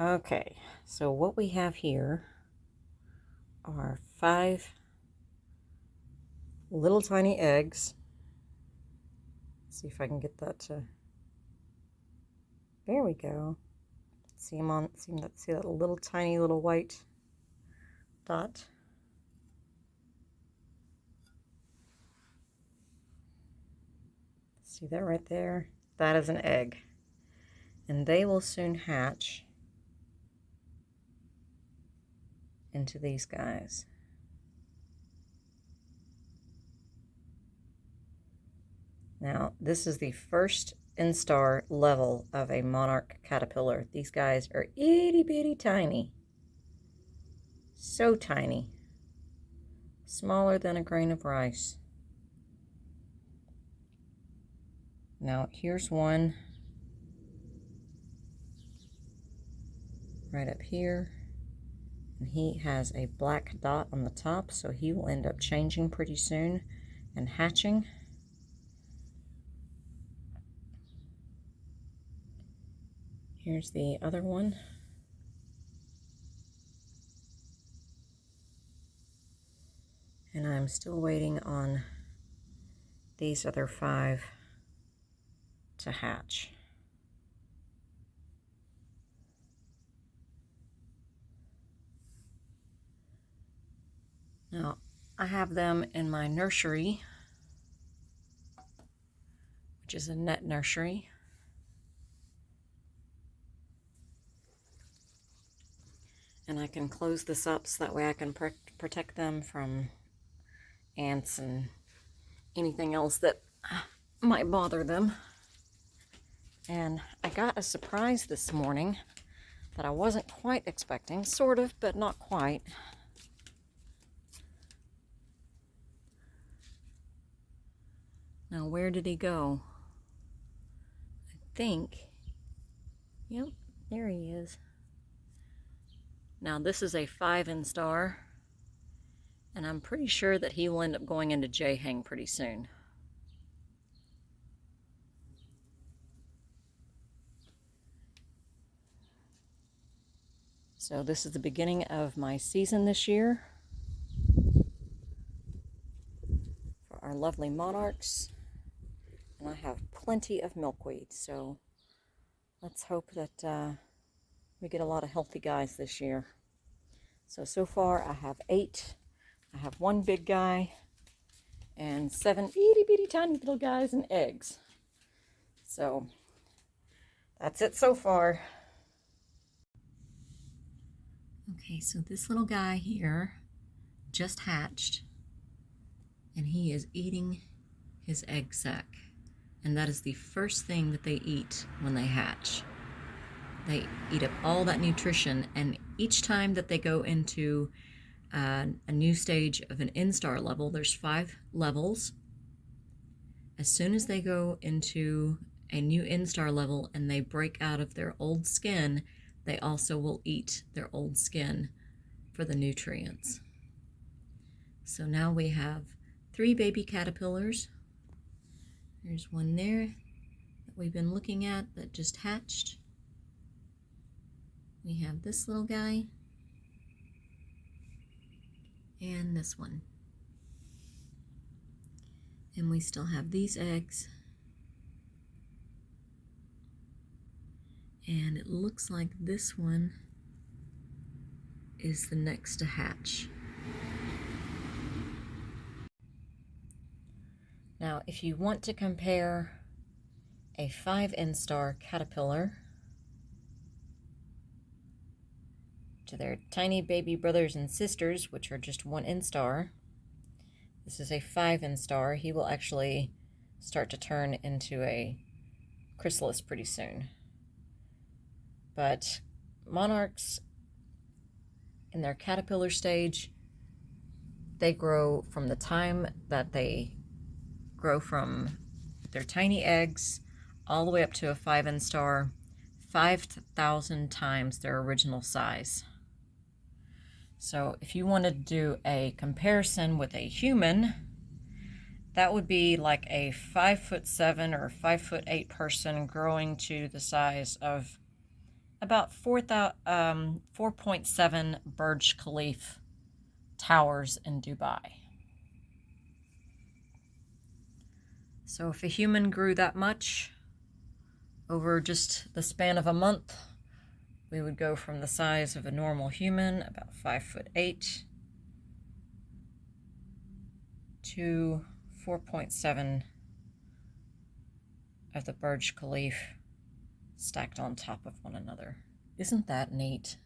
Okay, so what we have here are 5 little tiny eggs. Let's see if I can get that to. There we go. See them on. See that little tiny little white dot. See that right there? That is an egg, and they will soon hatch into these guys. Now, this is the first instar level of a monarch caterpillar. These guys are itty bitty tiny. So tiny. Smaller than a grain of rice. Now, here's one right up here. And he has a black dot on the top, so he will end up changing pretty soon and hatching. Here's the other one. And I'm still waiting on these other 5 to hatch. Now, I have them in my nursery, which is a net nursery. And I can close this up so that way I can protect them from ants and anything else that might bother them. And I got a surprise this morning that I wasn't quite expecting, sort of, but not quite. Now, where did he go? I think, yep, there he is. Now, this is a 5 instar, and I'm pretty sure that he will end up going into J-hang pretty soon. So this is the beginning of my season this year for our lovely monarchs. And I have plenty of milkweed, so let's hope that we get a lot of healthy guys this year. So far I have 8. I have 1 big guy and 7 itty bitty tiny little guys and eggs. So that's it so far. Okay, so this little guy here just hatched, and he is eating his egg sac. And that is the first thing that they eat when they hatch. They eat up all that nutrition, and each time that they go into a new stage of an instar level, there's 5 levels. As soon as they go into a new instar level and they break out of their old skin, they also will eat their old skin for the nutrients. So now we have 3 baby caterpillars. There's one there that we've been looking at that just hatched. We have this little guy and this one. And we still have these eggs. And it looks like this one is the next to hatch. Now, if you want to compare a 5 instar caterpillar to their tiny baby brothers and sisters, which are just 1 instar, this is a 5 instar. He will actually start to turn into a chrysalis pretty soon. But monarchs in their caterpillar stage, they grow from the time that they grow from their tiny eggs all the way up to a 5 instar, 5,000 times their original size. So if you wanted to do a comparison with a human, that would be like a 5'7" or 5'8" person growing to the size of about 4.7 Burj Khalifa towers in Dubai. So if a human grew that much over just the span of a month, we would go from the size of a normal human, about 5'8", to 4.7 of the Burj Khalifa stacked on top of one another. Isn't that neat?